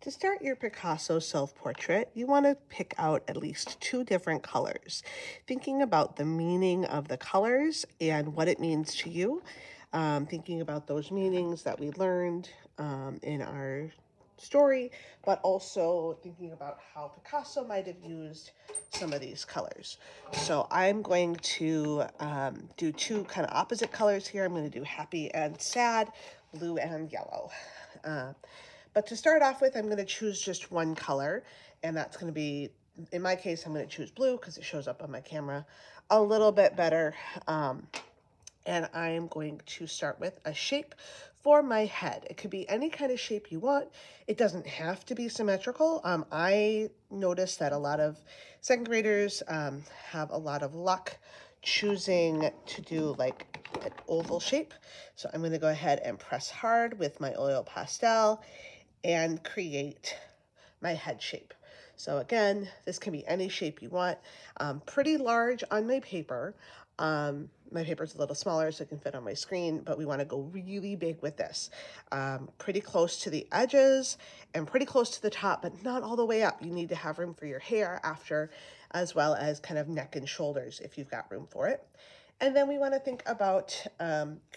To start your Picasso self-portrait, you want to pick out at least two different colors, thinking about the meaning of the colors and what it means to you, thinking about those meanings that we learned in our story, but also thinking about how Picasso might have used some of these colors. So I'm going to do two kind of opposite colors here. I'm going to do happy and sad, blue and yellow. But to start off with, I'm going to choose just one color, and that's going to be, in my case, I'm going to choose blue because it shows up on my camera a little bit better. And I am going to start with a shape for my head. It could be any kind of shape you want. It doesn't have to be symmetrical. I noticed that a lot of second graders have a lot of luck choosing to do like an oval shape. So I'm going to go ahead and press hard with my oil pastel and create my head shape. So again, this can be any shape you want. Pretty large on my paper. My paper's a little smaller so it can fit on my screen, but we want to go really big with this. Pretty close to the edges and pretty close to the top, but not all the way up. You need to have room for your hair after, as well as kind of neck and shoulders if you've got room for it. And then we want to think about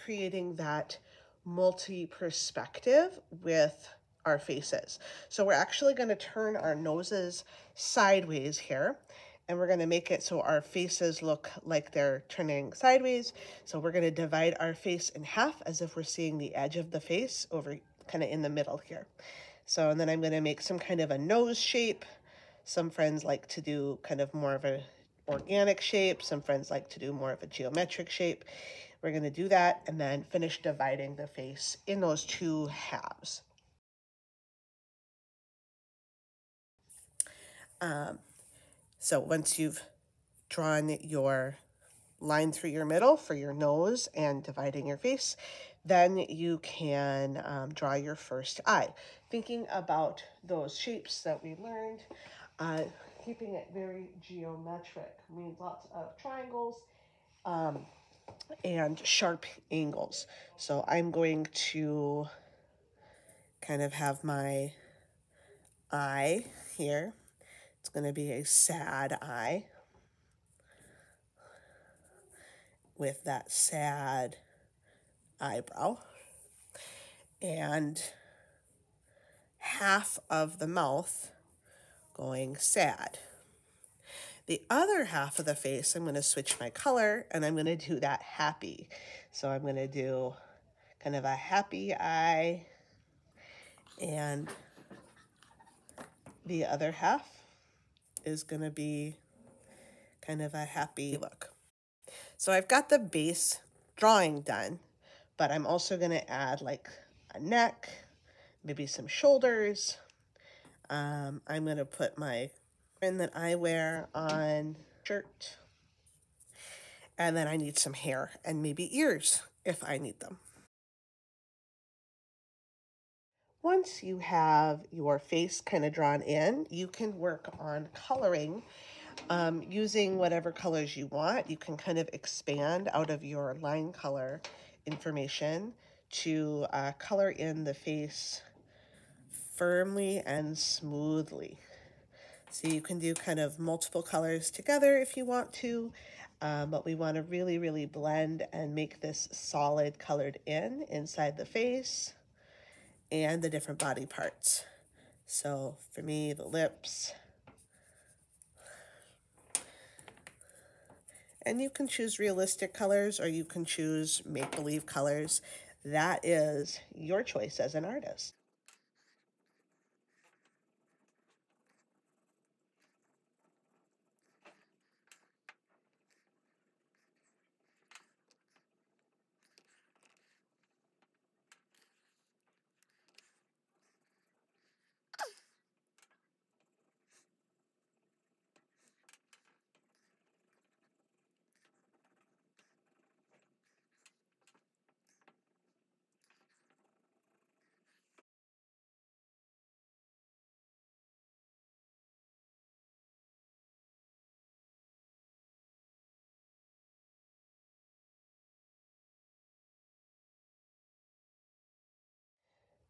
creating that multi-perspective with our faces. So we're actually going to turn our noses sideways here, and we're going to make it so our faces look like they're turning sideways. So we're going to divide our face in half as if we're seeing the edge of the face over kind of in the middle here. So, and then I'm going to make some kind of a nose shape. Some friends like to do kind of more of a organic shape. Some friends like to do more of a geometric shape. We're going to do that and then finish dividing the face in those two halves. So once you've drawn your line through your middle for your nose and dividing your face, then you can draw your first eye. Thinking about those shapes that we learned, keeping it very geometric means lots of triangles and sharp angles. So I'm going to kind of have my eye here. It's going to be a sad eye with that sad eyebrow. And half of the mouth going sad. The other half of the face, I'm going to switch my color and I'm going to do that happy. So I'm going to do kind of a happy eye, and the other half is going to be kind of a happy look. So I've got the base drawing done, but I'm also going to add like a neck, maybe some shoulders. I'm going to put my pin that I wear on shirt. And then I need some hair and maybe ears if I need them. Once you have your face kind of drawn in, you can work on coloring using whatever colors you want. You can kind of expand out of your line color information to color in the face firmly and smoothly. So you can do kind of multiple colors together if you want to, but we want to really, really blend and make this solid colored in inside the face and the different body parts. So for me, the lips. And you can choose realistic colors or you can choose make-believe colors. That is your choice as an artist.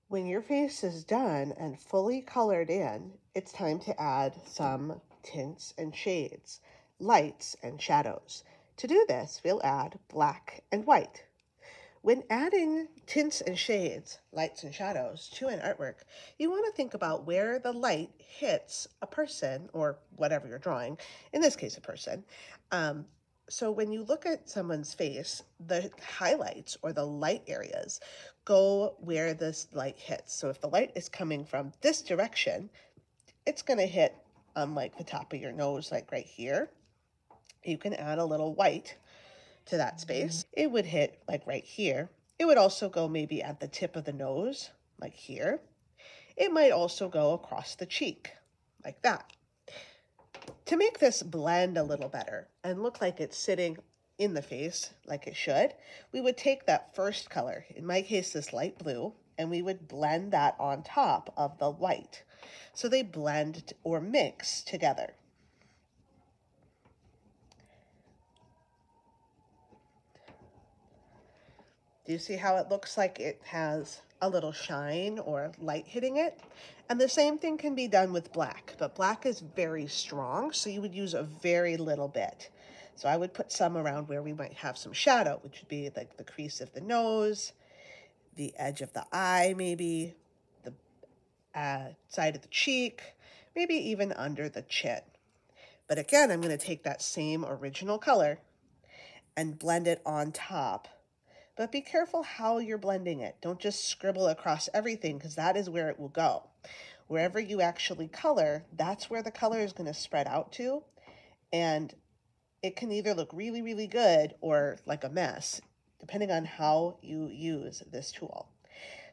When your face is done and fully colored in, it's time to add some tints and shades, lights and shadows. To do this, we'll add black and white. When adding tints and shades, lights and shadows to an artwork, you want to think about where the light hits a person or whatever you're drawing, in this case, a person. So when you look at someone's face, the highlights or the light areas go where this light hits. So if the light is coming from this direction, it's going to hit on like the top of your nose, like right here. You can add a little white to that space. It would hit like right here. It would also go maybe at the tip of the nose, like here. It might also go across the cheek, like that. To make this blend a little better and look like it's sitting in the face like it should, we would take that first color, in my case this light blue, and we would blend that on top of the white. So they blend or mix together. Do you see how it looks like it has a little shine or light hitting it? And the same thing can be done with black, but black is very strong, so you would use a very little bit. So I would put some around where we might have some shadow, which would be like the crease of the nose, the edge of the eye maybe, the side of the cheek, maybe even under the chin. But again, I'm going to take that same original color and blend it on top. But be careful how you're blending it. Don't just scribble across everything because that is where it will go. Wherever you actually color, that's where the color is going to spread out to. And it can either look really, really good or like a mess, depending on how you use this tool.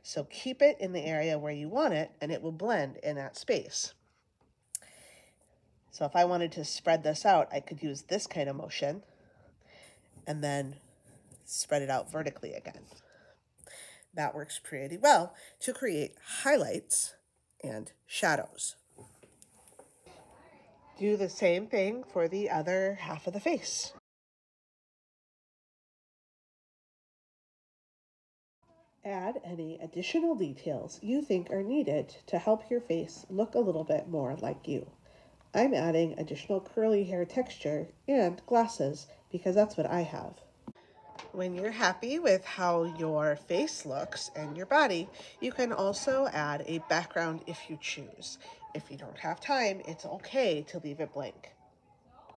So keep it in the area where you want it and it will blend in that space. So if I wanted to spread this out, I could use this kind of motion and then spread it out vertically again. That works pretty well to create highlights and shadows. Do the same thing for the other half of the face. Add any additional details you think are needed to help your face look a little bit more like you. I'm adding additional curly hair texture and glasses because that's what I have. When you're happy with how your face looks and your body, you can also add a background if you choose. If you don't have time, it's okay to leave it blank.